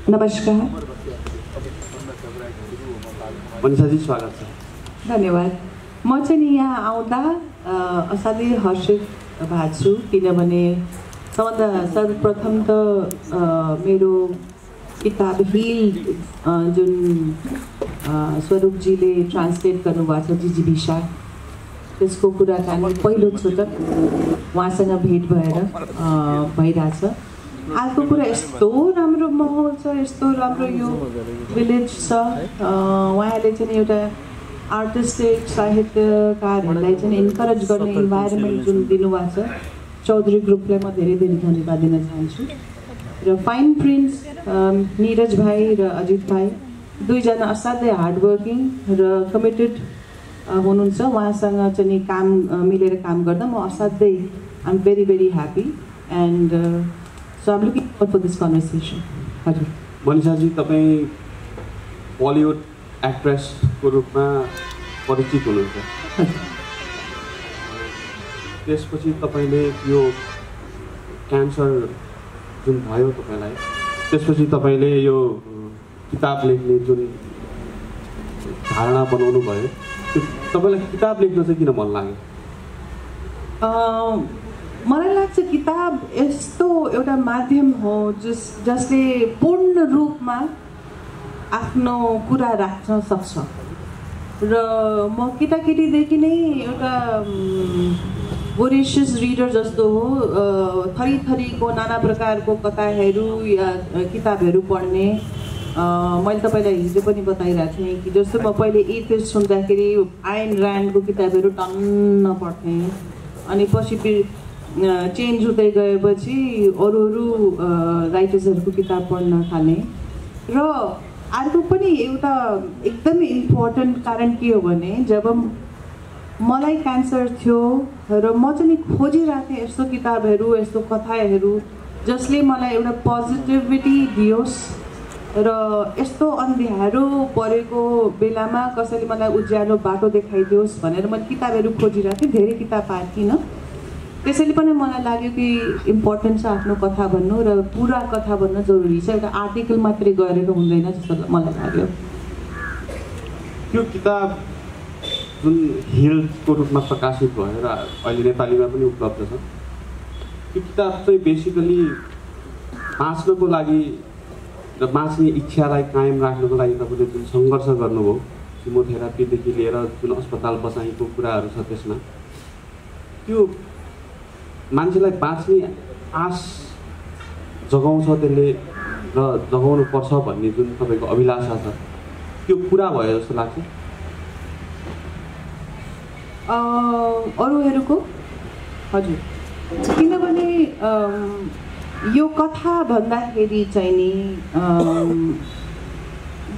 नमस्कार। मनिषा जी स्वागत छ। धन्यवाद। म चाहिँ यहाँ आउँदा असाध्यै हर्षित भएको छु किनभने सर्वप्रथम त मेरो किताब हिल जुन स्वरूपजीले ट्रान्सलेट गर्नुभएको छ जिजीभिषा त्यसको कुराकानी पहिलोचोटक उहाँसँग भेट भइरहेछ। अर्को कुरा यस्तो राम्रो माहौल छ, यस्तो राम्रो यो भिलेज छ। उहाँले चाहिँ एउटा आर्टिस्टिक साहित्यकारहरूलाई चाहिँ इन्करेज गर्ने इन्भाइरोमेन्ट जुन दिनुभएको छ चौधरी ग्रुपलाई म धेरै धेरै धन्यवाद दिन चाहन्छु। र फाइन प्रिन्ट्स निरज भाइ र अजित भाइ दुईजना असाध्यै हार्डवर्किङ र कमिटेड हुनुहुन्छ। उहाँसँग चाहिँ काम मिलेर काम गर्दा म असाध्यै I am very very happy and So I'm looking forward for this conversation. हजुर मनिषा जी तपाईँ बलिउड एक्ट्रेसको रूपमा परिचित हुनुहुन्छ। त्यसपछि तपाईँले यो क्यान्सर जुन भयो तपाईँलाई त्यसपछि तपाईँले यो किताब लेख्ने जुन धारणा बनाउनु भयो तपाईँलाई किताब लेख्न चाहिँ किन मन लाग्यो? मलाई लाग्छ किताब यस्तो एउटा माध्यम हो जसले पूर्ण रूपमा आफ्नो कुरा राख्न सक्छ। र म केटाकेटीदेखि नै एउटा भोरेसियस रिडर जस्तो हो, थरी थरीको नाना प्रकारको कथाहरू या किताबहरू पढ्ने। मैले तपाईँलाई हिजो पनि बताइरहेको थिएँ कि जस्तो म पहिले एथिस्ट हुँदाखेरि आयन ऱ्यान्डको किताबहरू टन्न पढ्थेँ, अनि पछि चेन्ज हुँदै गएपछि अरू राइटर्सहरूको किताब पढ्न थालेँ। र अर्को पनि एउटा एकदमै इम्पोर्टेन्ट कारण के हो भने जब मलाई क्यान्सर थियो र म चाहिँ खोजिरहेको थिएँ यस्तो किताबहरू यस्तो कथाहरू जसले मलाई एउटा पोजिटिभिटी दियोस् र यस्तो अन्ध्यारो परेको बेलामा कसैले मलाई उज्यालो बाटो देखाइदियोस् भनेर मैले किताबहरू खोजिरहेको थिएँ। धेरै किताब पाइनँ, त्यसैले पनि मलाई लाग्यो कि इम्पोर्टेन्ट छ आफ्नो कथा भन्नु र पुरा कथा भन्न जरुरी छ, एउटा आर्टिकल मात्रै गरेर हुँदैन जस्तो मलाई लाग्यो। त्यो किताब जुन हिलको रूपमा प्रकाशित भएर अहिले नेपालीमा पनि उपलब्ध छ, त्यो किताब चाहिँ बेसिकली बाँच्नको लागि र बाँच्ने इच्छालाई कायम राख्नको लागि तपाईँले जुन सङ्घर्ष गर्नुभयो किमोथेरापीदेखि लिएर जुन अस्पताल बसाइको कुराहरू छ त्यसमा त्यो मान्छेलाई बाँच्ने आश जगाउँछ त्यसले र जगाउनु पर्छ भन्ने जुन तपाईँको अभिलाषा छ त्यो पुरा भयो जस्तो लाग्छ। अरूहरूको हजुर, किनभने यो कथा भन्दाखेरि चाहिँ नि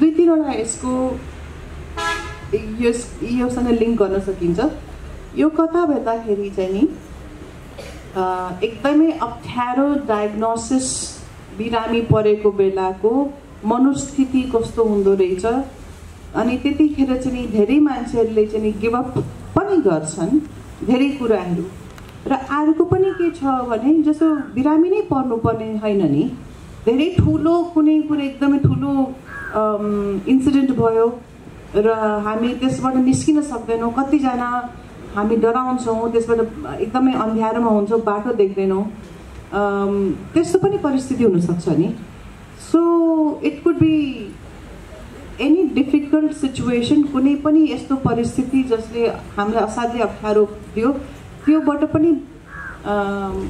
दुई तीनवटा यसको योसँग लिङ्क गर्न सकिन्छ। यो कथा भन्दाखेरि चाहिँ नि एकदमै अप्ठ्यारो डायग्नोसिस बिरामी परेको बेलाको मनोस्थिति कस्तो हुँदो रहेछ, अनि त्यतिखेर चाहिँ धेरै मान्छेहरूले चाहिँ गिभअप पनि गर्छन् धेरै कुराहरू। र अर्को पनि के छ भने जस्तो बिरामी नै पर्नुपर्ने होइन नि, धेरै ठुलो कुनै एकदमै ठुलो इन्सिडेन्ट भयो र हामी त्यसबाट निस्किन सक्दैनौँ। कतिजना हामी डराउँछौँ, त्यसबाट एकदमै अन्ध्यारोमा हुन्छौँ, बाटो देख्दैनौँ, त्यस्तो पनि परिस्थिति हुनसक्छ नि। So it could be any difficult situation, कुनै पनि यस्तो परिस्थिति जसले हामीलाई असाध्यै अप्ठ्यारो दियो त्योबाट पनि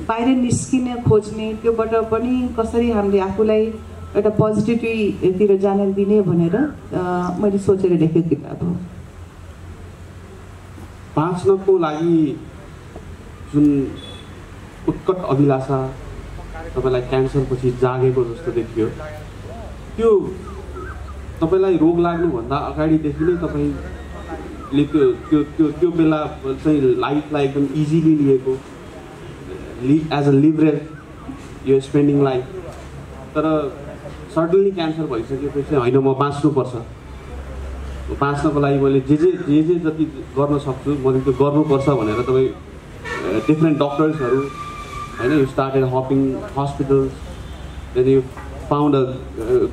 बाहिर निस्किन खोज्ने, त्योबाट पनि कसरी हामीले आफूलाई एउटा पोजिटिभिटीतिर जान दिने भनेर मैले सोचेर लेखेको किताब हो। बाँच्नको लागि जुन उत्कट अभिलाषा तपाईँलाई क्यान्सरपछि जागेको जस्तो देखियो, त्यो तपाईँलाई रोग लाग्नुभन्दा अगाडिदेखि नै तपाईँले त्यो बेला चाहिँ लाइफलाई एकदम इजिली लिएको, एज अ लिभरेज यो स्पेन्डिङ लाइफ। तर सडनली क्यान्सर भइसकेपछि होइन म बाँच्नुपर्छ, बाँच्नको लागि मैले जे जति गर्न सक्छु मैले त्यो गर्नुपर्छ भनेर तपाईँ डिफ्रेन्ट डक्टर्सहरू होइन, you started हपिङ hospitals then you found a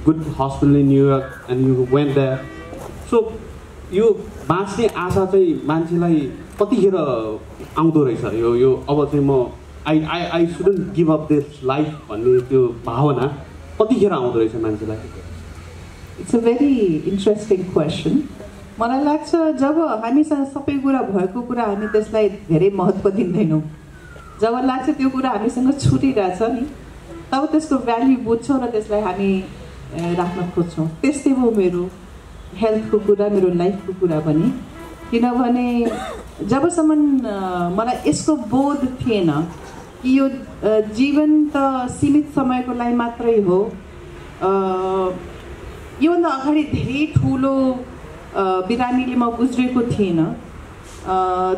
good hospital in New York and you went there. So यो बाँच्ने आशा चाहिँ मान्छेलाई कतिखेर आउँदो रहेछ यो अब चाहिँ म I shouldn't give up this life भन्ने त्यो भावना कतिखेर आउँदो रहेछ मान्छेलाई? It's a very interesting question. मलाई लाग्छ जब हामीसँग सबै कुरा भएको कुरा हामी त्यसलाई धेरै महत्त्व दिँदैनौँ, जब लाग्छ त्यो कुरा हामीसँग छुटिरहेछ नि, तब त्यसको भ्याल्यु बुझ्छौँ र त्यसलाई हामी राख्न खोज्छौँ. त्यस्तै हो मेरो हेल्थको कुरा, मेरो लाइफको कुरा पनि. किनभने जबसम्म मलाई यसको बोध थिएन कि यो जीवन त सीमित समयको लागि मात्रै हो, योभन्दा अगाडि धेरै ठुलो बिरामीले म गुज्रेको थिएन,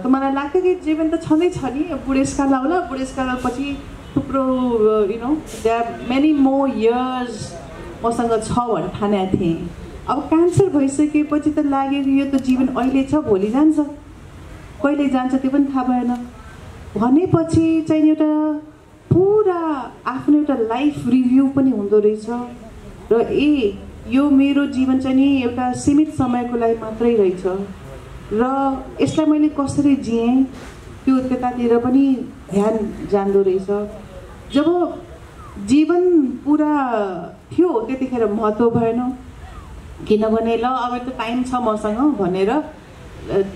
त मलाई लाग्थ्यो कि जीवन त छँदैछ नि, बुढेसकाल आउला, बुढेसकालपछि थुप्रो you know there are many more years मसँग छ भन्ने ठानेको थिएँ. अब क्यान्सर भइसकेपछि त लाग्यो कि यो त जीवन अहिले छ, भोलि जान्छ, कहिले जान्छ त्यो पनि थाहा भएन. भनेपछि चाहिँ एउटा पुरा आफ्नो एउटा लाइफ रिभ्यू पनि हुँदो रहेछ र यो मेरो जीवन चाहिँ नि एउटा सीमित समयको लागि मात्रै रहेछ र यसलाई मैले कसरी जिएँ त्यो त्यतातिर पनि ध्यान जान्दो रहेछ. जब जीवन पुरा थियो त्यतिखेर महत्त्व भएन, किनभने ल अब त टाइम छ मसँग भनेर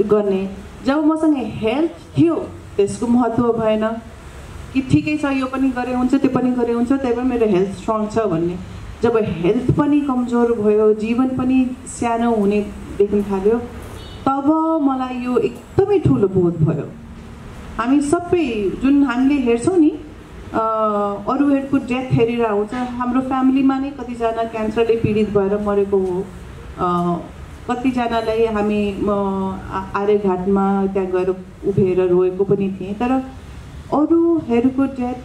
गर्ने. जब मसँग हेल्थ थियो त्यसको महत्त्व भएन कि ठिकै छ, यो पनि गरे हुन्छ, त्यो पनि गरे हुन्छ, त्यही पनि मेरो हेल्थ स्ट्रङ छ भन्ने. जब हेल्थ पनि कमजोर भयो, जीवन पनि सानो हुने देख्न थाल्यो, तब मलाई यो एकदमै ठुलो बोध भयो. हामी सबै जुन हामीले हेर्छौँ नि, अरूहरूको डेथ हेरेर आउँछ, हाम्रो फ्यामिलीमा नै कतिजना क्यान्सरले पीडित भएर मरेको हो, कतिजनालाई हामी आर्यघाटमा त्यहाँ गएर उभिएर रोएको पनि थिएँ. तर अरूहरूको डेथ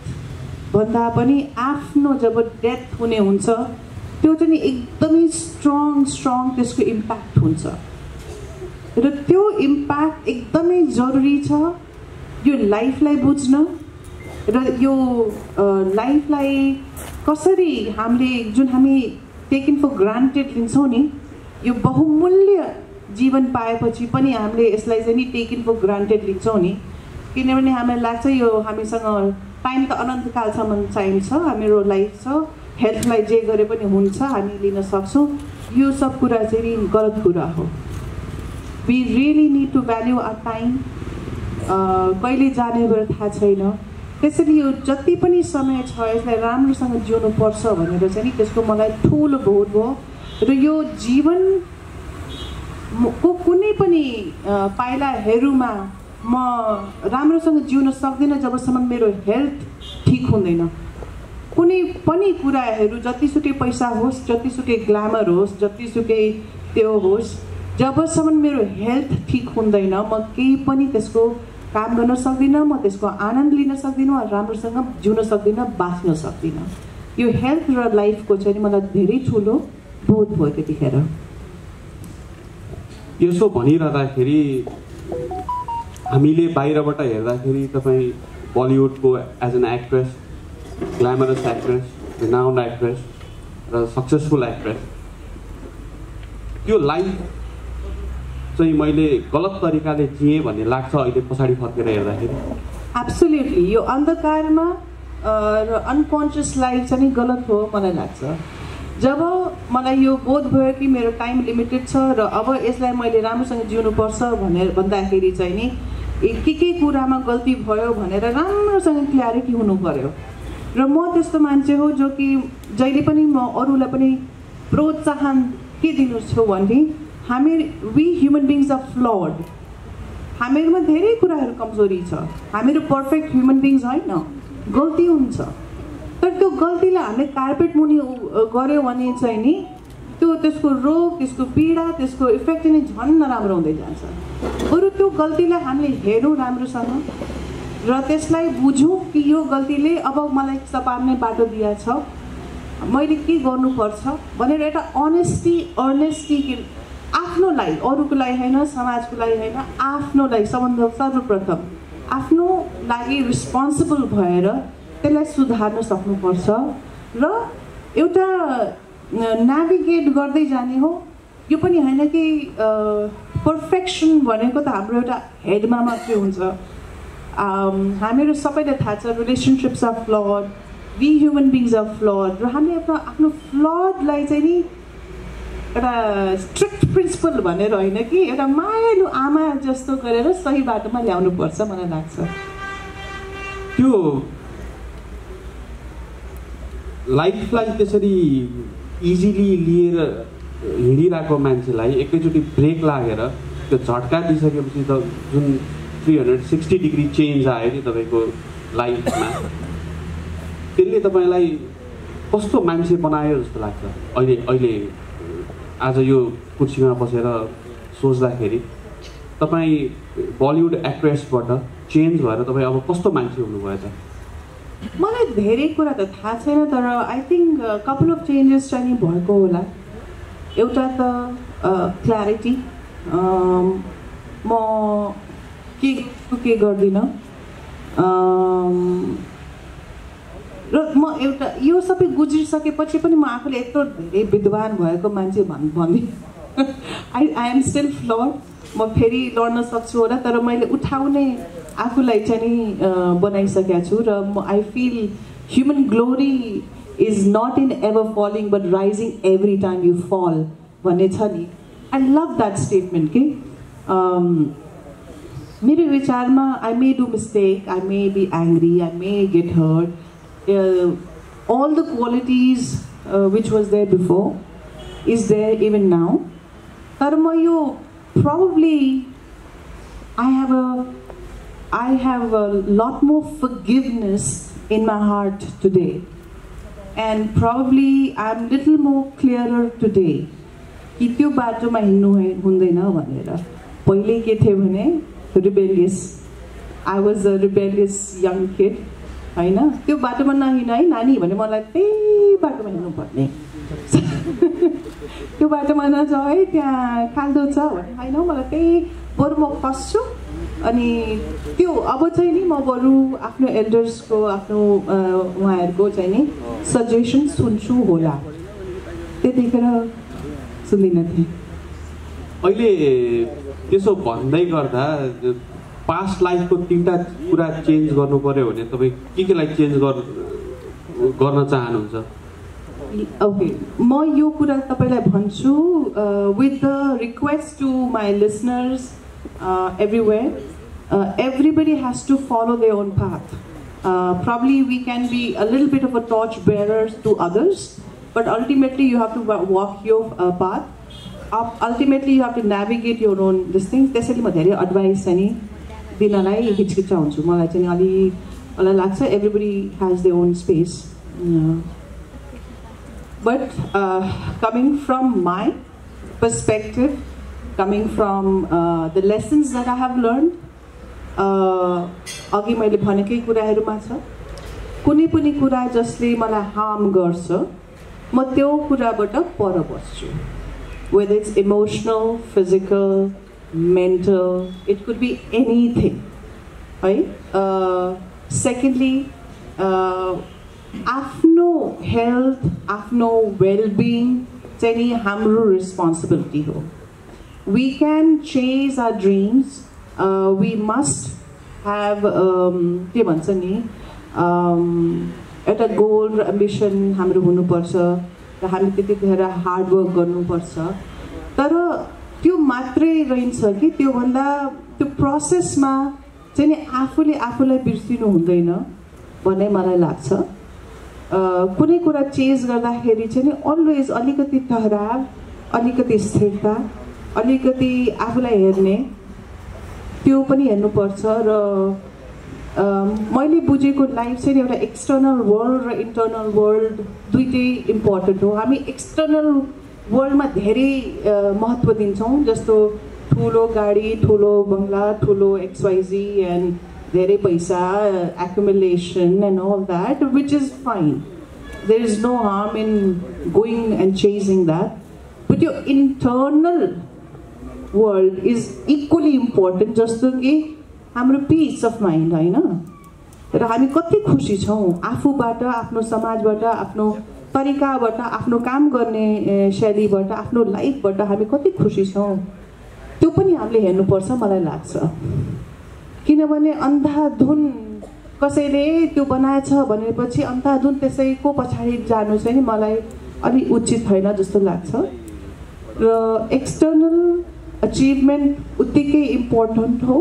भन्दा पनि आफ्नो जब डेथ हुने हुन्छ त्यो चाहिँ एकदमै स्ट्रङ त्यसको इम्प्याक्ट हुन्छ र त्यो इम्प्याक्ट एकदमै जरुरी छ यो लाइफलाई बुझ्न र यो लाइफलाई कसरी हामी टेकन फर ग्रान्टेड लिन्छौँ नि, यो बहुमूल्य जीवन पाएपछि पनि हामीले यसलाई चाहिँ नि टेकन फर ग्रान्टेड लिन्छौँ नि, किनभने हामीलाई लाग्छ यो हामीसँग टाइम त अनन्तकालसम्म चाहिन्छ, हाम्रो लाइफ छ, हेल्थलाई जे गरे पनि हुन्छ, हामी लिन सक्छौँ. यो सब कुरा चाहिँ गलत कुरा हो. We really need to value our time. कहिले जाने गरेर थाहा छैन, त्यसैले यो जति पनि समय छ यसलाई राम्रोसँग जिउनु पर्छ भनेर चाहिँ नि त्यसको मलाई ठुलो बोध भयो. र यो जीवनको कुनै पनि पाइलाहरूमा म राम्रोसँग जिउन सक्दिनँ जबसम्म मेरो हेल्थ ठिक हुँदैन. कुनै पनि कुराहरू जतिसुकै पैसा होस्, जतिसुकै ग्ल्यामर होस्, जतिसुकै त्यो होस्, जबसम्म मेरो हेल्थ ठिक हुँदैन म केही पनि त्यसको काम गर्न सक्दिनँ, म त्यसको आनन्द लिन सक्दिनँ, राम्रोसँग जिउन सक्दिनँ, बाँच्न सक्दिनँ. यो हेल्थ र लाइफको चाहिँ मलाई धेरै ठुलो बोध भयो त्यतिखेर. यसो भनिरहँदाखेरि हामीले बाहिरबाट हेर्दाखेरि तपाईँ बलिउडको as an actress, glamorous actress, renowned actress र सक्सेसफुल एक्ट्रेस, त्यो लाइफ चाहिँ मैले गलत तरिकाले जिएँ भन्ने लाग्छ अहिले पछाडि फर्केर हेर्दाखेरि. एब्सोल्युटली यो अन्धकारमा र अनकन्सियस लाइफ चाहिँ गलत हो मलाई लाग्छ. जब मलाई यो बोध भयो कि मेरो टाइम लिमिटेड छ र अब यसलाई मैले राम्रोसँग जिउनुपर्छ भनेर भन्दाखेरि चाहिँ नि के कुरामा गल्ती भयो भनेर राम्रोसँग क्ल्यारिटी हुनु पर्यो. र म त्यस्तो मान्छे हो जो कि जहिले पनि म अरूलाई पनि प्रोत्साहन के दिन्छु भने we human beings are flawed. हामीहरूमा धेरै कुराहरू कमजोरी छ, हामीहरू पर्फेक्ट ह्युमन बिङ्स होइन, गल्ती हुन्छ. तर त्यो गल्तीलाई हामीले कार्पेट मुनि गऱ्यो भने चाहिँ नि त्यसको रोग, त्यसको पीडा, त्यसको इफेक्ट नै झन् नराम्रो हुँदै जान्छ. बरु त्यो गल्तीलाई हामीले हेरौँ राम्रोसँग र त्यसलाई बुझौँ कि यो गल्तीले अब मलाई सपार्ने बाटो दिएको छ, मैले के गर्नुपर्छ भनेर एउटा अर्नेस्टी आफ्नो लागि, अरूको लागि होइन, समाजको लागि होइन, आफ्नो लागि सर्वप्रथम आफ्नो लागि रिस्पोन्सिबल भएर त्यसलाई सुधार्न सक्नुपर्छ र एउटा नेभिगेट गर्दै जाने हो। यो पनि हैन कि पर्फेक्सन भनेको त हाम्रो एउटा हेडमा मात्रै हुन्छ। हामीहरू सबैलाई थाहा छ relationships are flawed, we human beings are flawed, र हामीले आफ्नो फ्लडलाई चाहिँ नि एउटा स्ट्रिक्ट प्रिन्सिपल भनेर होइन कि एउटा मायालु आमा जस्तो गरेर सही बाटोमा ल्याउनुपर्छ मलाई लाग्छ। त्यो लाइफलाई त्यसरी इजिली लिएर हिँडिरहेको मान्छेलाई एकैचोटि ब्रेक लागेर त्यो झट्का दिइसकेपछि त जुन 360 डिग्री चेन्ज आयो नि तपाईँको लाइफमा, त्यसले तपाईँलाई कस्तो मान्छे बनायो जस्तो लाग्छ अहिले आज यो कुर्सीमा बसेर सोच्दाखेरि? तपाईँ बलिउड एक्ट्रेसबाट चेन्ज भएर तपाईँ अब कस्तो मान्छे हुनुभएछ? मलाई धेरै कुरा त थाहा छैन, तर I think couple of changes चाहिँ भएको होला। एउटा त क्ल्यारिटी, म के गर्दिनँ, र म एउटा यो सबै गुज्रिसकेपछि पनि म आफूले यत्रो धेरै विद्वान भएको मान्छे भन्दिनँ। आई एम स्टिल फ्लड, म फेरि लड्न सक्छु होला, तर मैले उठाउने आफूलाई चाहिँ नि बनाइसकेको छु। र म I feel human glory is not in ever falling but rising every time you fall भन्ने छ नि। आई लभ द्याट स्टेटमेन्ट कि मेरो विचारमा I may do mistake, I may be angry, I may get hurt, all the qualities which was there before is there even now. But probably I have a lot more forgiveness in my heart today, and probably I'm little more clearer today कि त्यो बाटोमा हिँड्नु हुँदैन भनेर। पहिले के थियो भने rebellious, I was a rebellious young kid, हैन? त्यो बाटोमा नहिँड है नानी भने मलाई त्यही बाटोमा हिँड्नुपर्ने, त्यो बाटोमा नजाऊ है त्यहाँ खाल्डो छ भने होइन, मलाई त्यही बरु म फस्छु। अनि त्यो अब चाहिँ नि म बरु आफ्नो एल्डर्सको आफ्नो उहाँहरूको चाहिँ नि सजेसन सुन्छु होला, त्यतिखेर सुन्दिनँ थिएँ। अहिले त्यसो भन्दै गर्दा पास्ट लाइफको 3टा कुरा चेन्ज गर्नु पर्यो भने तपाईँ केलाई चेन्ज गर्न चाहनुहुन्छ? ओके, म यो कुरा तपाईँलाई भन्छु with the request to my listeners everywhere, everybody has to follow their own path. Probably we can be a little bit of a torch bearer to others, but ultimately you have to walk your path. Ultimately you have to navigate your own this thing. त्यसैले म धेरै advice चाहिँ दिनलाई हिचकिचाउँछु। मलाई चाहिँ मलाई लाग्छ everybody has their own space. But coming from my perspective, coming from the lessons that I have learned, अघि मैले भनेकै कुराहरूमा छ, कुनै पनि कुरा जसले मलाई हार्म गर्छ म त्यो कुराबाट पर बस्छु, whether it's emotional, physical, mental, it could be anything, right? Secondly, आफ्नो health, आफ्नो well-being चाहिँ नि हाम्रो responsibility हो. We can chase our dreams. We must have के भन्छ नि एउटा गोल र एम्बिसन हाम्रो हुनुपर्छ र हामी त्यतिखेर हार्ड वर्क गर्नुपर्छ। तर त्यो मात्रै रहन्छ कि त्योभन्दा त्यो प्रोसेसमा चाहिँ नि आफूलाई बिर्सिनु हुँदैन भन्ने मलाई लाग्छ। कुनै कुरा चेज गर्दाखेरि चाहिँ नि अलवेज अलिकति ठहराव, अलिकति स्थिरता, अलिकति आफूलाई हेर्ने त्यो पनि हेर्नुपर्छ। र मैले बुझेको लाइफ चाहिँ एउटा एक्सटर्नल वर्ल्ड र इन्टर्नल वर्ल्ड दुइटै इम्पोर्टेन्ट हो। हामी एक्सटर्नल वर्ल्डमा धेरै महत्त्व दिन्छौँ, जस्तो ठुलो गाडी, ठुलो बङ्गला, ठुलो XYZ एन्ड धेरै पैसा, accumulation and all that, which is fine. There is no harm in going and chasing that. But your internal world is equally important, जस्तो कि हाम्रो peace of mind, हैन? र हामी कति खुसी छौँ आफूबाट, आफ्नो समाजबाट, आफ्नो तरिकाबाट, आफ्नो काम गर्ने शैलीबाट, आफ्नो लाइफबाट हामी कति खुसी छौँ त्यो पनि हामीले हेर्नुपर्छ मलाई लाग्छ। किनभने अन्धाधुन कसैले त्यो बनाएछ भनेपछि अन्धाधुन त्यसैको पछाडि जानु चाहिँ मलाई अलि उचित छैन जस्तो लाग्छ। र एक्सटर्नल अचिभमेन्ट उत्तिकै इम्पोर्टेन्ट हो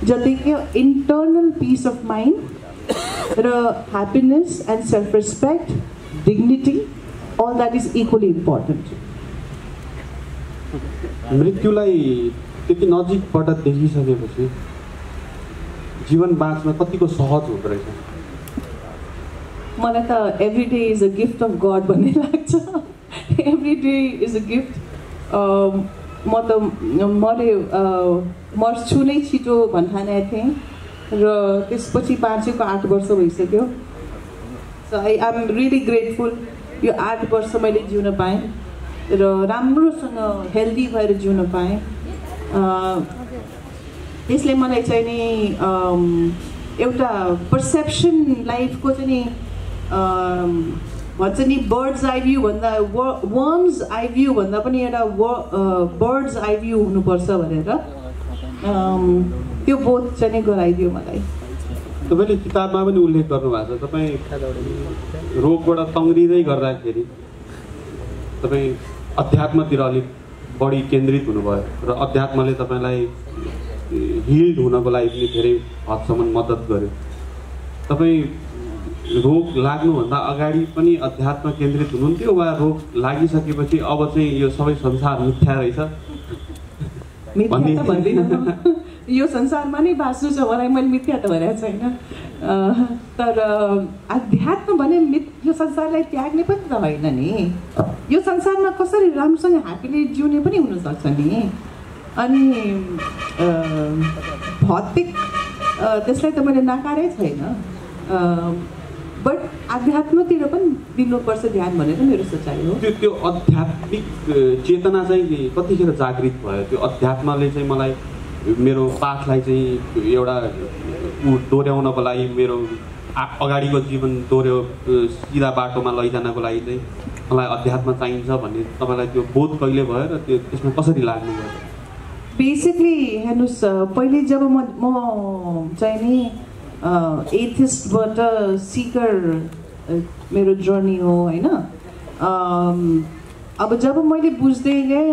जतिकै इन्टर्नल पिस अफ माइन्ड र happiness and self respect, dignity, all that is equally important. मृत्युलाई त्यति नजिकबाट देखिसकेपछि जीवन बाँच्न कतिको सहज हुँदो रहेछ? मलाई त every day is a gift of God भन्ने लाग्छ। Every day is a gift. म त मर्छु नै छिटो भन्ठानेको थिएँ र त्यसपछि बाँचेको 8 वर्ष भइसक्यो। So I am really grateful यो 8 वर्ष मैले जिउन पाएँ र राम्रोसँग हेल्दी भएर जिउन पाएँ। त्यसले मलाई चाहिँ नि एउटा पर्सेप्सन लाइफको चाहिँ नि भन्छ नि बर्ड्स आई भ्यू भन्दा वर्म्स आई भ्यू भन्दा पनि एउटा बर्ड्स आई भ्यू हुनुपर्छ भनेर त्यो बोध चाहिँ नि गराइदियो मलाई। तपाईँले किताबमा पनि उल्लेख गर्नुभएको छ, तपाईँ रोगबाट तङ्ग्रिँदै गर्दाखेरि तपाईँ अध्यात्मतिर अलिक बढी केन्द्रित हुनुभयो र अध्यात्मले तपाईँलाई हिल्ड हुनको लागि पनि धेरै हदसम्म मद्दत गर्यो। तपाईँ रोग लाग्नुभन्दा अगाडि पनि अध्यात्म केन्द्रित हुनुहुन्थ्यो वा रोग लागिसकेपछि अब चाहिँ यो सबै संसार मिथ्या रहेछ मिथ्या त भन्दिनँ, यो संसारमा नै बाँच्नु छ मलाई, मैले मिथ्या त भनेको छैन। तर अध्यात्म भने यो संसारलाई त्याग्ने पनि त होइन नि, यो संसारमा कसरी राम्रोसँग ह्याप्पीली जिउने पनि हुनसक्छ नि। अनि भौतिक त्यसलाई त मैले नकारै छैन, बट आध्यात्मतिर पनि दिनुपर्छ ध्यान भनेर मेरो सोचाइ हो। त्यो आध्यात्मिक चेतना चाहिँ कतिखेर जागृत भयो? त्यो अध्यात्मले चाहिँ मलाई मेरो पाठलाई चाहिँ एउटा दोहोऱ्याउनको लागि, मेरो अगाडिको जीवन सिधा बाटोमा लैजानको लागि चाहिँ मलाई अध्यात्म चाहिन्छ भन्ने तपाईँलाई त्यो बोध कहिले भयो र त्यो त्यसमा कसरी लाग्नु भयो? बेसिकली हेर्नुहोस्, पहिले जब म चाहिँ नि एथिस्टबाट सिकर मेरो जर्नी हो होइन। अब जब मैले बुझ्दै गएँ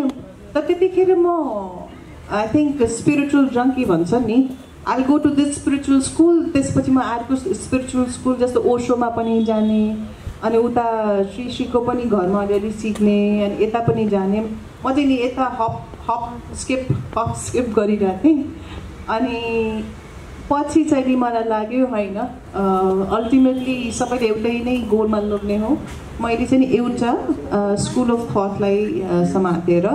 त त्यतिखेर म आई थिङ्क स्पिरिचुअल जङ्की भन्छ नि, I go to this spiritual school, त्यसपछि म अर्को स्पिरिचुअल स्कुल जस्तो ओशोमा पनि जाने, अनि उता श्रीको पनि घरमा अलिअलि सिक्ने, अनि यता पनि जाने। म चाहिँ नि यता हप स्किप गरिरहेको थिएँ। अनि पछि चाहिँ नि मलाई लाग्यो होइन, अल्टिमेटली सबैले एउटै नै गोलमा लोग्ने हो। मैले चाहिँ नि एउटा स्कुल अफ थटलाई समातेर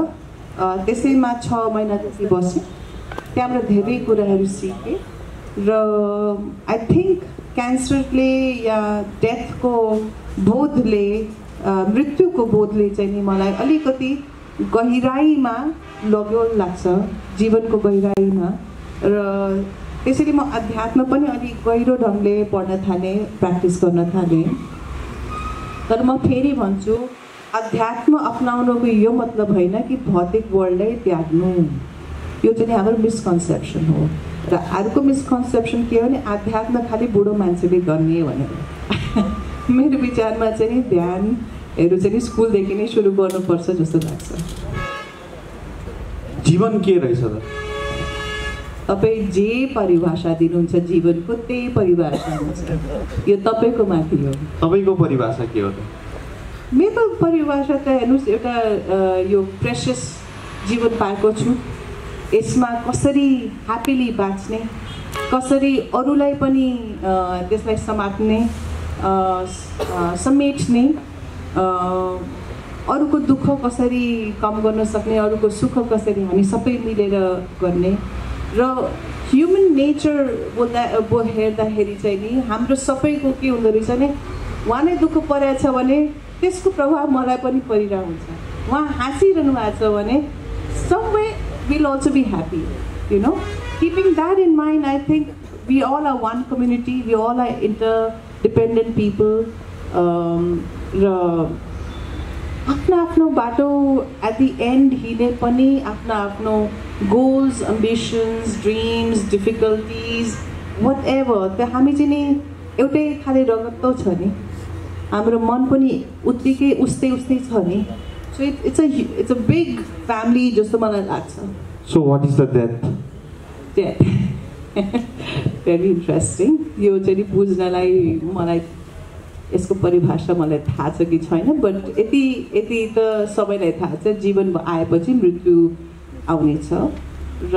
त्यसैमा 6 महिना जति बसेँ, त्यहाँबाट धेरै कुराहरू सिकेँ र आई थिङ्क क्यान्सरले या डेथको बोधले, मृत्युको बोधले चाहिँ नि मलाई अलिकति गहिराईमा लग्यो लाग्छ, जीवनको गहिराईमा। र त्यसैले म अध्यात्म पनि अलिक गहिरो ढङ्गले पढ्न थालेँ, प्र्याक्टिस गर्न थालेँ। तर म फेरि भन्छु, अध्यात्म अपनाउनुको यो मतलब होइन कि भौतिक वर्ल्डलाई त्याग्नु, यो चाहिँ हाम्रो मिसकन्सेप्सन हो। र अर्को मिसकन्सेप्सन के हो भने अध्यात्म खालि बुढो मान्छेले गर्ने भनेर। मेरो विचारमा चाहिँ नि ध्यानहरू चाहिँ स्कुलदेखि नै सुरु गर्नुपर्छ जस्तो लाग्छ। जीवन के रहेछ त? तपाईँ जे परिभाषा दिनुहुन्छ जीवनको त्यही परिभाषा हुन्छ, यो तपाईँको माथि हो। तपाईँको परिभाषा के हो त? मेरो परिभाषा त हेर्नुहोस्, एउटा यो प्रेसियस जीवन पाएको छु, यसमा कसरी ह्याप्पिली बाँच्ने, कसरी अरूलाई पनि त्यसलाई समात्ने, समेट्ने, अरूको दुःख कसरी कम गर्न सक्ने, अरूको सुख कसरी हामी सबै मिलेर गर्ने। र ह्युमन नेचर हेर्दाखेरि चाहिँ नि हाम्रो सबैको के हुँदो रहेछ भने उहाँलाई दुःख परेछ भने त्यसको प्रभाव मलाई पनि परिरहेको हुन्छ। उहाँ हाँसिरहनु भएको छ भने some way will also be happy, you know. Keeping that in mind, I think we all are one community, we all are interdependent people. र आफ्नो आफ्नो बाटो एट दि एन्ड हिँडे पनि आफ्नो आफ्नो goals, ambitions, dreams, difficulties whatever, त्यो हामी चाहिँ नि एउटै खाले रगत त छ नि, हाम्रो मन पनि उत्तिकै उस्तै छ नि. So it's a big family जस्तो मलाई लाग्छ. So what is the death? Very interesting. यो चाहिँ बुझ्नलाई मलाई यसको परिभाषा मलाई थाहा छ कि छैन, बट यति त सबैलाई थाहा छ, जीवन आएपछि मृत्यु आउनेछ. र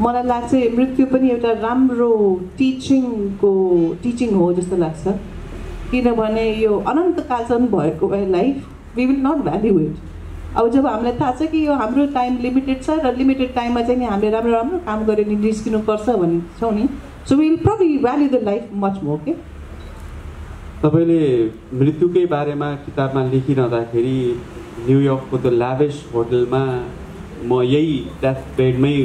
मलाई लाग्छ मृत्यु पनि एउटा राम्रो टिचिङ हो जस्तो लाग्छ, किनभने यो अनन्तकालसम्म भएको life we will not value it. अब जब हामीलाई थाहा छ कि यो हाम्रो टाइम लिमिटेड छ र लिमिटेड टाइममा चाहिँ नि हामीले राम्रो काम गरेर निस्किनुपर्छ भन्छौँ नि, so we will probably value the life much more. के तपाईँले मृत्युकै बारेमा किताबमा लेखिरहँदाखेरि न्युयोर्कको त्यो ल्याभिस होटलमा म यही डेथ बेडमै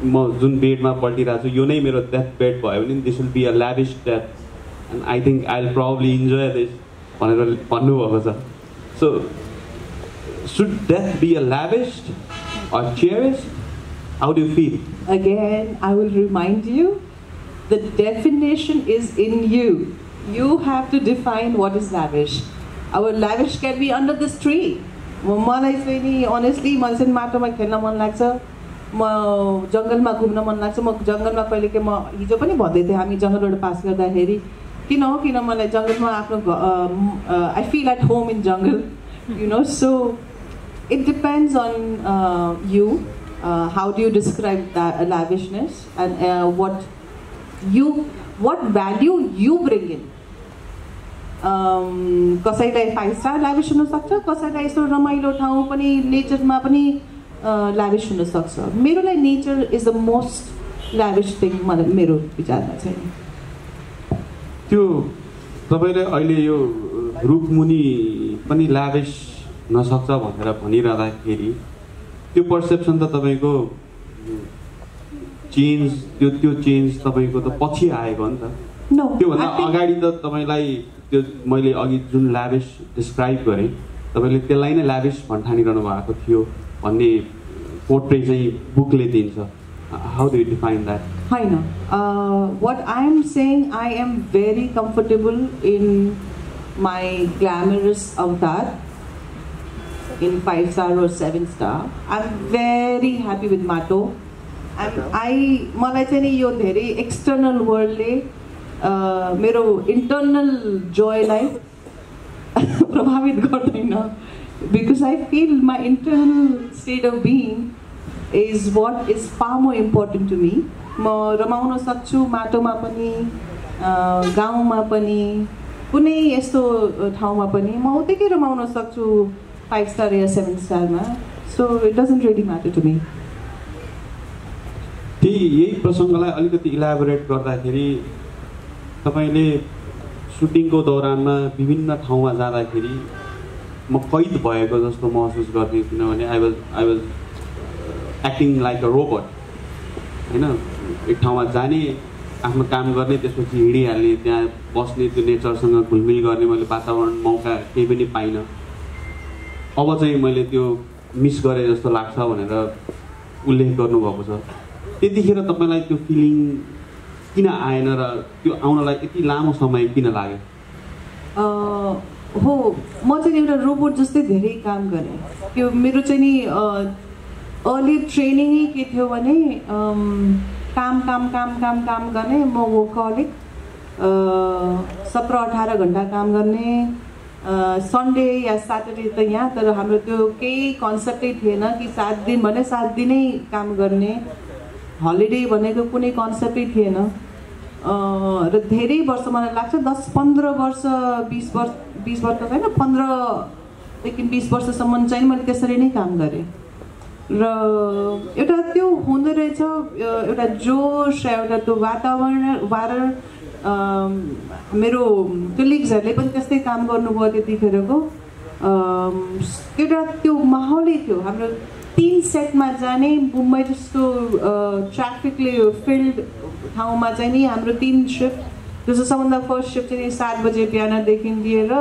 म जुन बेडमा पल्टिरहेको छु यो नै मेरो डेथ बेड भयो भने this will be a lavish death and I think I will probably enjoy this भनेर भन्नुभएको छ. So should death be a lavished or cherished? How do you feel? Again, I will remind you, the definition is in you. You have to define what is lavish. Our lavish can be under this tree. मलाई चाहिँ नि honestly मलाई चाहिँ माटोमा खेल्न मन लाग्छ, म जङ्गलमा घुम्न मन लाग्छ. म जङ्गलमा कहिलेकाहीँ म हिजो पनि भन्दै थिएँ हामी जङ्गलबाट पास गर्दाखेरि किन मलाई जङ्गलमा आफ्नो I feel at home in जङ्गल, you know. So it depends on you. How do you describe that lavishness and what value you bring in? कसैलाई 5 स्टार lavish हुन सक्छ, कसैलाई यस्तो रमाइलो ठाउँ पनि नेचरमा पनि lavish हुन सक्छ. मेरो लागि nature is the most lavish thing मलाई मेरो विचारमा चाहिँ. त्यो तपाईँले अहिले यो रुखमुनि पनि lavish नसक्छ भनेर भनिरहँदाखेरि त्यो पर्सेप्सन त तपाईँको चेन्ज त्यो चेन्ज तपाईँको त पछि आएको नि त. त्योभन्दा अगाडि त तपाईँलाई त्यो मैले अघि जुन ल्याभिस डिस्क्राइब गरेँ तपाईँले त्यसलाई नै ल्याभिस ठानिरहनु भएको थियो भन्ने पोर्ट्रेट चाहिँ बुकले दिन्छ. How do you define that? होइन, what I am saying, I am very comfortable in my glamorous avatar in 5 star or 7 star. I'm very happy with Mato. मलाई चाहिँ नि यो धेरै एक्सटर्नल वर्ल्डले मेरो इन्टर्नल जोयलाई प्रभावित गर्दैन, because I feel my internal state of being is what is far more important to me. म रमाउन सक्छु माटोमा पनि, गाउँमा पनि, कुनै यस्तो ठाउँमा पनि म उत्तिकै रमाउन सक्छु 5 star या 7 स्टारमा. So it doesn't really matter to me. यही प्रसङ्गलाई अलिकति इलाबोरेट गर्दाखेरि तपाईँले सुटिङको दौरानमा विभिन्न ठाउँमा जाँदाखेरि म कैद भएको जस्तो महसुस गर्थेँ, किनभने I was acting like a robot होइन. एक ठाउँमा जाने, आफ्नो काम गर्ने, त्यसपछि हिँडिहाल्ने, त्यहाँ बस्ने, त्यो नेचरसँग घुलमिल गर्ने मैले वातावरण मौका केही पनि पाइनँ. अब चाहिँ मैले त्यो मिस गरेँ जस्तो लाग्छ भनेर उल्लेख गर्नुभएको छ. त्यतिखेर तपाईँलाई त्यो फिलिङ किन आएन र त्यो आउनलाई यति लामो समय किन लाग्यो? हो, म चाहिँ एउटा रोबोट जस्तै धेरै काम गरेँ. त्यो मेरो चाहिँ नि अर्ली ट्रेनिङै के थियो भने काम काम काम काम काम गर्ने. म वर्कहलिक, 17-18 घन्टा काम गर्ने. सन्डे या स्याटरडे त यहाँ, तर हाम्रो त्यो केही कन्सेप्टै थिएन कि 7 दिन भने 7 दिनै काम गर्ने. हलिडे भनेको कुनै कन्सेप्टै थिएन. र धेरै वर्ष मलाई लाग्छ 10-15 वर्ष 20 वर्ष होइन, 15देखि 20 वर्षसम्म चाहिँ मैले त्यसरी नै काम गरेँ. र एउटा त्यो हुँदो रहेछ, एउटा जोस, एउटा त्यो वातावरण मेरो कलिग्सहरूले पनि त्यस्तै काम गर्नुभयो त्यतिखेरको. एउटा त्यो माहौलै थियो. हाम्रो 3 सेटमा जाने, मुम्बई जस्तो ट्राफिकले फिल्ड ठाउँमा चाहिँ नि हाम्रो 3 सिफ्ट. जस्तो सबभन्दा फर्स्ट सिफ्ट चाहिँ 7 बजे बिहानदेखि लिएर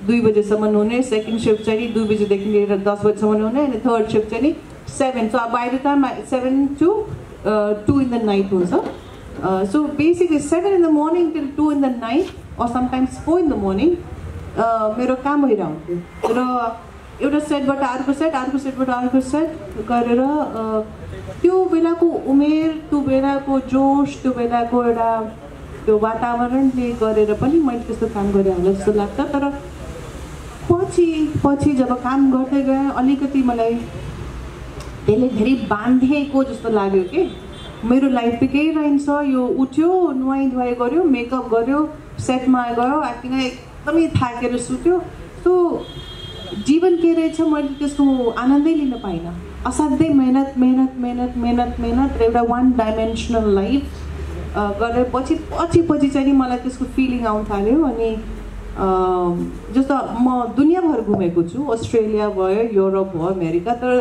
2 बजेसम्म हुने, सेकेन्ड शिफ्ट चाहिँ 2 बजेदेखि लिएर 10 बजेसम्म हुने, अनि थर्ड शिफ्ट चाहिँ 7. So by the time 7 to 2 in the night हुन्छ. So basically 7 in the morning till 2 in the night or sometimes 4 in the morning मेरो काम भइरहन्थ्यो र एउटा सेटबाट अर्को सेट, अर्को सेटबाट अर्को सेट गरेर त्यो बेलाको उमेर, त्यो बेलाको जोस, त्यो बेलाको एउटा त्यो वातावरणले गरेर पनि मैले त्यस्तो काम गरेँ होला जस्तो लाग्छ. तर पछि जब काम गर्दै गएँ अलिकति मलाई त्यसले धेरै बाँधेको जस्तो लाग्यो कि मेरो लाइफ त केही रहन्छ, यो उठ्यो, नुहाइ धुवाइ गर्यो, मेकअप गर्यो, सेटमा गयो, एक्टिङ एकदमै थाकेर सुत्यो. त्यो जीवन के रहेछ मैले त्यसको आनन्दै लिन पाइनँ. असाध्यै मेहनत मेहनत मेहनत मेहनत मेहनत र एउटा 1 डाइमेन्सनल लाइफ गरेर पछि चाहिँ नि मलाई त्यसको फिलिङ आउन थाल्यो. अनि जस्तो म दुनियाँभर घुमेको छु, अस्ट्रेलिया भयो, युरोप भयो, अमेरिका, तर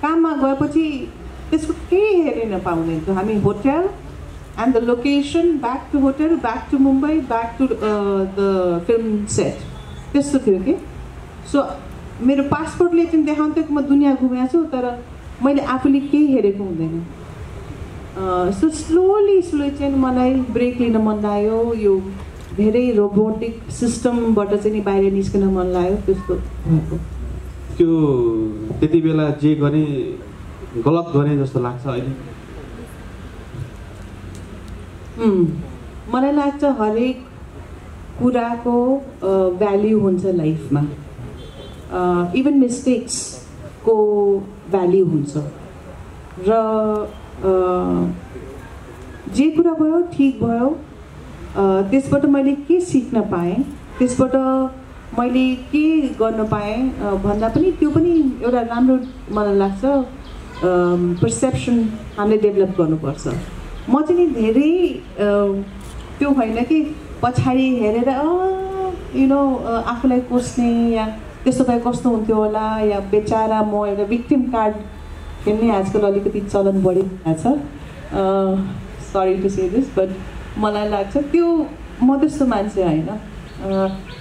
काममा गएपछि त्यसको केही हेरिन पाउँदैन थियो. हामी hotel and the location, back to hotel, back to Mumbai, back to the film set, त्यस्तो थियो कि. सो मेरो पासपोर्टले चाहिँ देखाउँथ्यो कि म दुनियाँ घुमेको छु, तर मैले आफूले केही हेरेको हुँदैन. सो स्लोली चाहिँ मलाई ब्रेक लिन मन लाग्यो, यो धेरै रोबोटिक सिस्टमबाट चाहिँ नि बाहिर निस्किन मन लाग्यो. त्यस्तो भएको त्यो त्यति बेला जे गर्ने गलत गर्ने जस्तो लाग्छ अहिले? मलाई लाग्छ हरेक कुराको भ्याल्यु हुन्छ लाइफमा. इभन मिस्टेक्सको भ्याल्यु हुन्छ र जे कुरा भयो ठिक भयो, त्यसबाट मैले के सिक्न पाएँ, त्यसबाट मैले के गर्न पाएँ भन्दा पनि त्यो पनि एउटा राम्रो मलाई लाग्छ पर्सेप्सन हामीले डेभलप गर्नुपर्छ. म चाहिँ नि धेरै त्यो होइन कि पछाडि हेरेर आफूलाई कोस्ने या त्यस्तो भए कस्तो हुन्थ्यो होला, या बेचारा म एउटा भिक्टिम कार्ड खेल्ने आजकल अलिकति चलन बढिरहेको छ. Sorry to say this, but मलाई लाग्छ त्यो म त्यस्तो मान्छे होइन.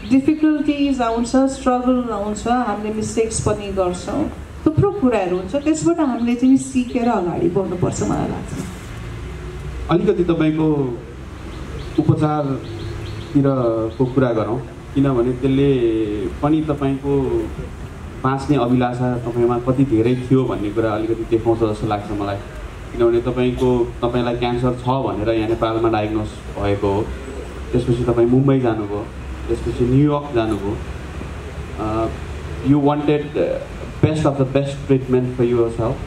डिफिकल्टिज आउँछ, स्ट्रगल आउँछ, हामीले मिस्टेक्स पनि गर्छौँ, थुप्रो कुराहरू हुन्छ, त्यसबाट हामीले चाहिँ सिकेर अगाडि बढ्नुपर्छ मलाई लाग्छ. अलिकति तपाईँको उपचारतिरको कुरा गरौँ, किनभने त्यसले पनि तपाईँको बाँच्ने अभिलाषा तपाईँमा कति धेरै थियो भन्ने कुरा अलिकति देखाउँछ जस्तो लाग्छ मलाई. किनभने तपाईँलाई क्यान्सर छ भनेर यहाँ नेपालमा डायग्नोस भएको हो, त्यसपछि तपाईँ मुम्बई जानुभयो, त्यसपछि न्युयोर्क जानुभयो. You wanted best of the best treatment for your self,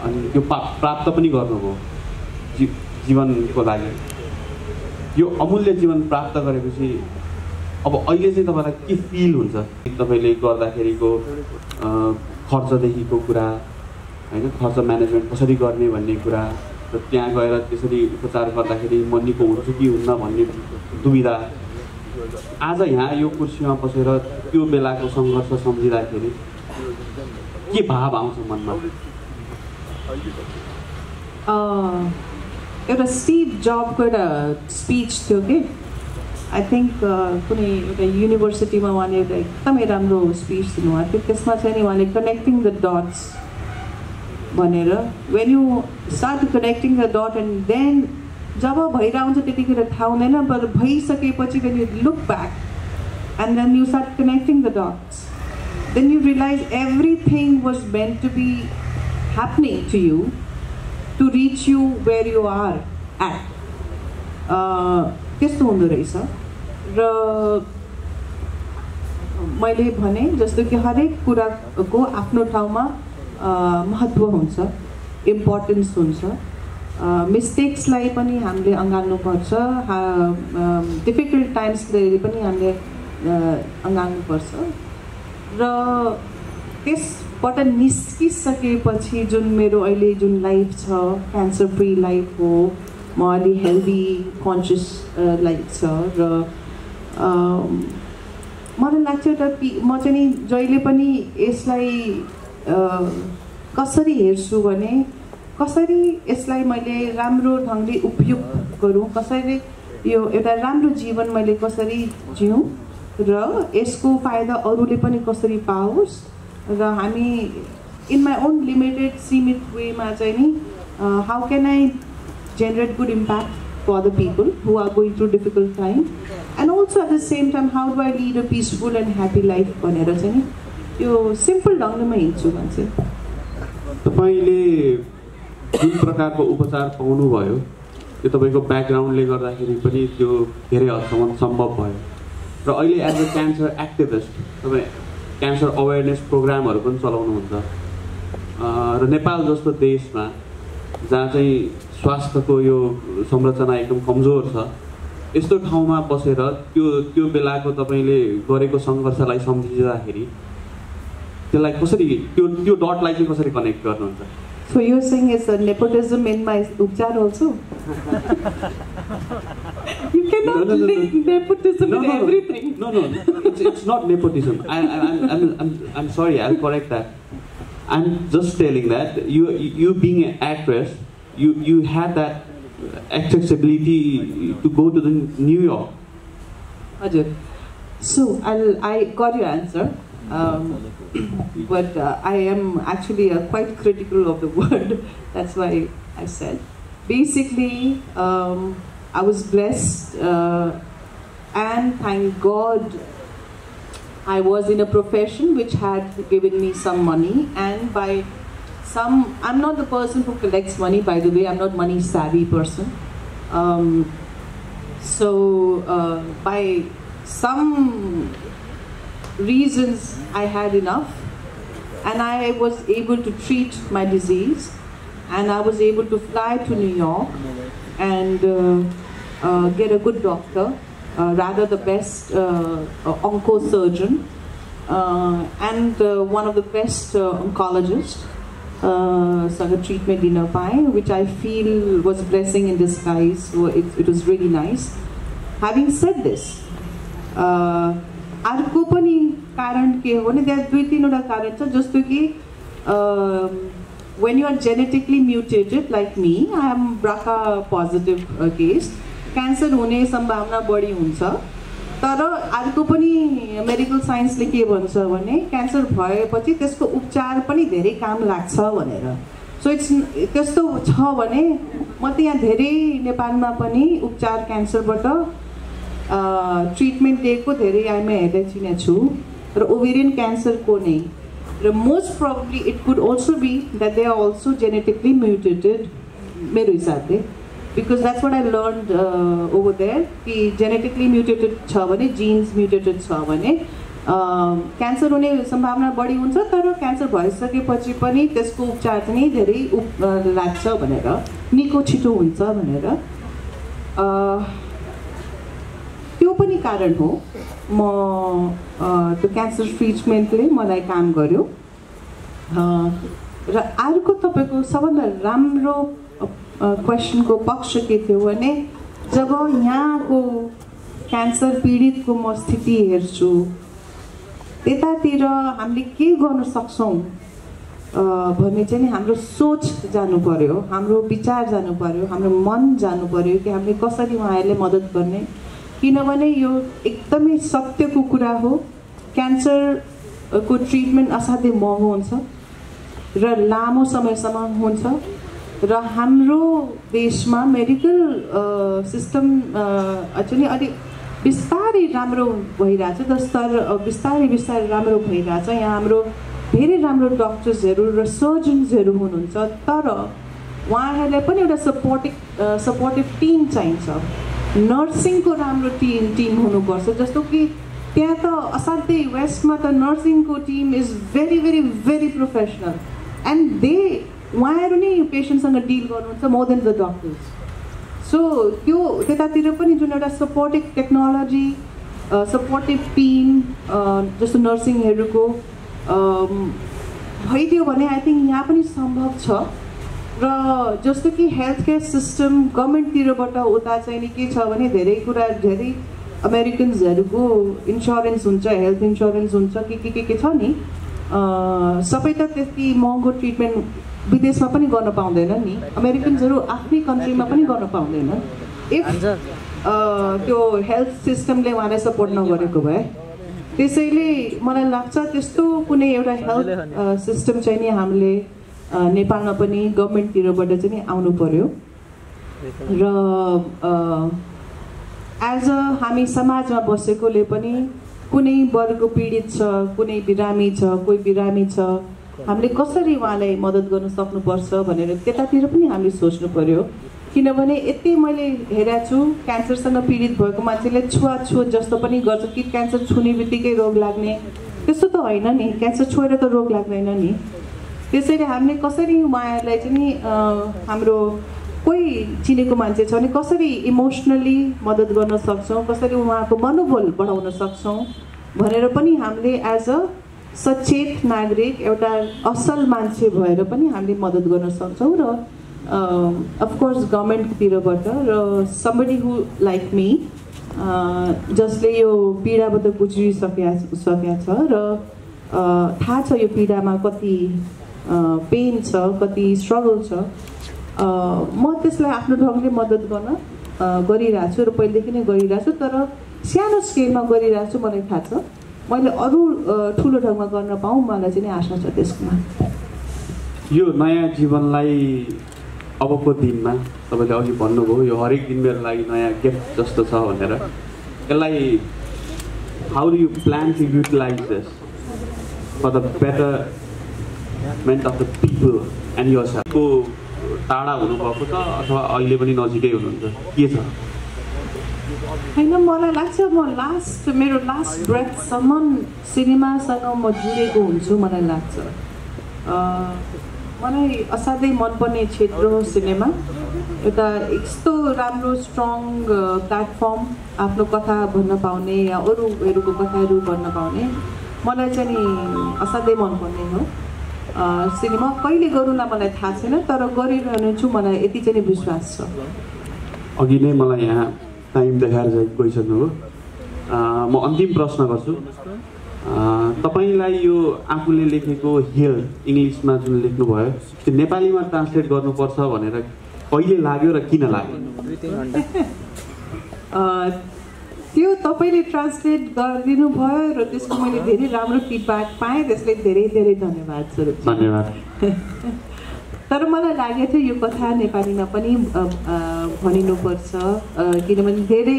अनि त्यो प्राप्त पनि गर्नुभयो जीवनको लागि. यो अमूल्य जीवन प्राप्त गरेपछि अब अहिले चाहिँ तपाईँलाई के फिल हुन्छ? तपाईँले गर्दाखेरिको खर्चदेखिको कुरा होइन, खर्च म्यानेजमेन्ट कसरी गर्ने भन्ने कुरा, र त्यहाँ गएर त्यसरी उपचार गर्दाखेरि म निको हुन्छु कि हुन्न भन्ने दुविधा, आज यहाँ यो कुर्सीमा बसेर त्यो बेलाको सङ्घर्ष सम्झिँदाखेरि के भाव आउँछ मनमा? एउटा स्टिभ जबको एउटा स्पिच थियो कि, आई थिङ्क कुनै एउटा युनिभर्सिटीमा उहाँले एउटा एकदमै राम्रो स्पिच दिनुभएको थियो. त्यसमा चाहिँ नि उहाँले कनेक्टिङ द डट्स भनेर, when you start connecting the dot and then जब भइरहेको हुन्छ त्यतिखेर थाहा हुँदैन, तर भइसकेपछि when you look back and then you start connecting the dots, then you realise everything was meant to be happening to you to reach you where you are at. त्यस्तो हुँदो रहेछ. र मैले भने जस्तो कि हरेक कुराको आफ्नो ठाउँमा महत्त्व हुन्छ, इम्पोर्टेन्स हुन्छ. मिस्टेक्सलाई पनि हामीले अँगाल्नुपर्छ, डिफिकल्ट टाइम्सले पनि हामीले अँगाल्नुपर्छ. र त्यसबाट निस्किसकेपछि जुन मेरो अहिले जुन लाइफ छ, क्यान्सर फ्री लाइफ हो, म अलि हेल्दी कन्सियस लाइफ छ. र मलाई लाग्छ एउटा म चाहिँ नि जहिले पनि यसलाई कसरी हेर्छु भने, कसरी यसलाई मैले राम्रो ढङ्गले उपयोग गरौँ, कसरी यो एउटा राम्रो जीवन मैले कसरी जिउँ, र यसको फाइदा अरूले पनि कसरी पाओस् र हामी इन माई ओन लिमिटेड सीमित वेमा चाहिँ नि how can I generate good impact for the people who are going through difficult time, and also at the same time how do I lead a peaceful and happy life भनेर चाहिँ नि यो simple ढङ्गमा हिँड्छु मान्छे। तपाईले जुन प्रकारको उपचार पाउनुभयो त्यो तपाईको ब्याकग्राउन्डले गर्दाखेरि पनि त्यो धेरै हदसम्म सम्भव भयो र अहिले एज अ क्यान्सर एक्टिभिस्ट तपाईँ क्यान्सर अवेरनेस प्रोग्रामहरू पनि चलाउनुहुन्छ र नेपाल जस्तो देशमा जहाँ चाहिँ स्वास्थ्यको यो संरचना एकदम कमजोर छ यस्तो ठाउँमा बसेर त्यो बेलाको तपाईँले गरेको सङ्घर्षलाई सम्झिँदाखेरि त्यसलाई कसरी त्यो डटलाई चाहिँ कसरी कनेक्ट गर्नुहुन्छ? So you're saying it's a nepotism in my upchar also? You cannot link nepotism in everything. No, it's not nepotism. I'm sorry, I'll correct that. I'm just telling that you being an actress, you had that accessibility to go to the New York. Ajay. So I got your answer. But I am actually quite critical of the word. That's why I said. Basically, I was blessed, and thank God, I was in a profession which had given me some money, and by some, I'm not the person who collects money, by the way, I'm not money savvy person. So by some reasons I had enough, and I was able to treat my disease, and I was able to fly to New York and get a good doctor, rather the best oncosurgeon, and one of the best oncologists, सँग treatment दिन पाएँ, which I feel was a blessing in disguise. So it was really nice. Having said this, अर्को पनि कारण के हो भने त्यहाँ 2-3 कारण छ, जस्तो कि when you are genetically mutated like me, I am BRCA positive case, cancer हुने सम्भावना बढी हुन्छ। तर अर्को पनि मेडिकल साइन्सले के भन्छ भने क्यान्सर भएपछि त्यसको उपचार पनि धेरै काम लाग्छ भनेर। सो इट्स त्यस्तो छ भने म त यहाँ धेरै नेपालमा पनि उपचार क्यान्सरबाट ट्रिटमेन्ट दिएको धेरै आइमा हेर्दै चिने छु र ओभेरियन क्यान्सरको नै र most probably it could also be that they are also genetically mutated मेरो हिसाबले, because that's what I learned over there, कि genetically mutated छ भने, genes mutated छ भने क्यान्सर हुने सम्भावना बढी हुन्छ, तर क्यान्सर भइसकेपछि पनि त्यसको उपचार चाहिँ धेरै लाग्छ भनेर, निको छिटो हुन्छ भनेर। त्यो पनि कारण हो म त्यो क्यान्सर ट्रिटमेन्टले मलाई काम गर्यो। र अर्को तपाईँको सबभन्दा राम्रो क्वेसनको पक्ष के थियो भने जब यहाँको क्यान्सर पीडितको म स्थिति हेर्छु, त्यतातिर हामीले के गर्न सक्छौँ भन्ने चाहिँ हाम्रो सोच जानु पर्यो, हाम्रो विचार जानु पर्यो, हाम्रो मन जानु पर्यो कि हामीले कसरी उहाँहरूले मद्दत गर्ने। किनभने यो एकदमै सत्यको कुरा हो, क्यान्सरको ट्रिटमेन्ट असाध्यै महँगो हुन्छ र लामो समयसम्म हुन्छ र हाम्रो देशमा मेडिकल सिस्टम चाहिँ अलिक बिस्तारै राम्रो भइरहेछ, तर स्तर बिस्तारै बिस्तारै राम्रो भइरहेछ। यहाँ हाम्रो धेरै राम्रो डक्टर्सहरू र सर्जन्सहरू हुनुहुन्छ, तर उहाँहरूलाई पनि एउटा सपोर्टिभ टिम चाहिन्छ। नर्सिङको राम्रो टिम हुनुपर्छ, जस्तो कि त्यहाँ त असाध्यै वेस्टमा त नर्सिङको team is very very very professional, and उहाँहरू नै पेसेन्टसँग डिल गर्नुहुन्छ more than the doctors. So त्यो त्यतातिर पनि जुन एउटा सपोर्टिभ टेक्नोलोजी, सपोर्टिभ टिम जस्तो नर्सिङहरूको भइदियो भने आई थिङ्क यहाँ पनि सम्भव छ। र जस्तो कि हेल्थ केयर सिस्टम गभर्मेन्टतिरबाट उता चाहिँ नि के छ भने धेरै कुरा, धेरै अमेरिकन्सहरूको इन्सुरेन्स हुन्छ, हेल्थ इन्सुरेन्स हुन्छ, के छ नि, सबै त त्यति महँगो ट्रिटमेन्ट विदेशमा पनि गर्न पाउँदैन नि, अमेरिकन्सहरू आफ्नै कन्ट्रीमा पनि गर्न पाउँदैन इफ त्यो हेल्थ सिस्टमले उहाँलाई सपोर्ट नगरेको भए। त्यसैले मलाई लाग्छ त्यस्तो कुनै एउटा हेल्थ सिस्टम चाहिँ नि हामीले नेपालमा पनि गभर्मेन्टतिरबाट चाहिँ नि आउनु पर्यो र एज अ हामी समाजमा बसेकोले पनि कुनै वर्ग पीडित छ, कुनै बिरामी छ, कोही बिरामी छ, हामीले कसरी उहाँलाई मद्दत गर्न सक्नुपर्छ भनेर त्यतातिर पनि हामीले सोच्नु पर्यो। किनभने यति मैले हेरेको छु क्यान्सरसँग पीडित भएको मान्छेले छुवाछुत जस्तो पनि गर्छ कि क्यान्सर छुने बित्तिकै रोग लाग्ने, त्यस्तो त होइन नि, क्यान्सर छोएर त रोग लाग्दैन नि। त्यसैले हामीले कसरी उहाँहरूलाई चाहिँ नि हाम्रो कोही चिनेको मान्छे छ भने कसरी इमोसनली मद्दत गर्न सक्छौँ, कसरी उहाँको मनोबल बढाउन सक्छौँ भनेर पनि हामीले एज अ सचेत नागरिक एउटा असल मान्छे भएर पनि हामीले मद्दत गर्न सक्छौँ र अफकोर्स गभर्मेन्टतिरबाट र समबडी हु लाइक मी जसले यो पीडाबाट गुज्रिसकेका छ र थाहा छ यो पीडामा कति पेन छ, कति स्ट्रगल छ। म त्यसलाई आफ्नो ढङ्गले मद्दत गर्न गरिरहेको छु र पहिलेदेखि नै गरिरहेको छु, तर सानो स्केलमा गरिरहेको छु। मलाई थाहा छ मैले अरू ठुलो ढङ्गमा गर्न पाऊँ, मलाई चाहिँ आशा छ त्यसमा। यो नयाँ जीवनलाई अबको दिनमा तपाईँले अघि भन्नुभयो यो हरेक दिन मेरो लागि नयाँ गिफ्ट जस्तो छ भनेर, यसलाई how do you plan to utilize this for the betterment of the people and yourself? टाढा हुनुभएको छ अथवा अहिले पनि नजिकै हुनुहुन्छ, के छ? होइन, मलाई लाग्छ म मेरो लास्ट ब्रेथसम्म सिनेमासँग म जुडेको हुन्छु। मलाई लाग्छ मलाई असाध्यै मनपर्ने क्षेत्र हो सिनेमा। एउटा यस्तो राम्रो स्ट्रङ प्लेटफर्म आफ्नो कथा भन्न पाउने या अरूहरूको कथाहरू भन्न पाउने मलाई चाहिँ नि असाध्यै मनपर्ने हो। सिनेमा कहिले गरौँला मलाई थाहा छैन, तर गरिरहने छु, मलाई यति चाहिँ नि विश्वास छ। अघि नै मलाई यहाँ टाइम देखाएर गइसक्नु हो। म अन्तिम प्रश्न गर्छु। तपाईँलाई यो आफूले लेखेको हिल इङ्ग्लिसमा जुन लेख्नुभयो त्यो नेपालीमा ट्रान्सलेट गर्नुपर्छ भनेर कहिले लाग्यो र किन लाग्यो? त्यो तपाईँले ट्रान्सलेट गरिदिनु भयो र त्यसको मैले धेरै राम्रो फिडब्याक पाएँ, त्यसले धेरै धेरै धन्यवाद स्वरूप। धन्यवाद। तर मलाई लागेको थियो यो कथा नेपालीमा पनि भनिनुपर्छ, किनभने धेरै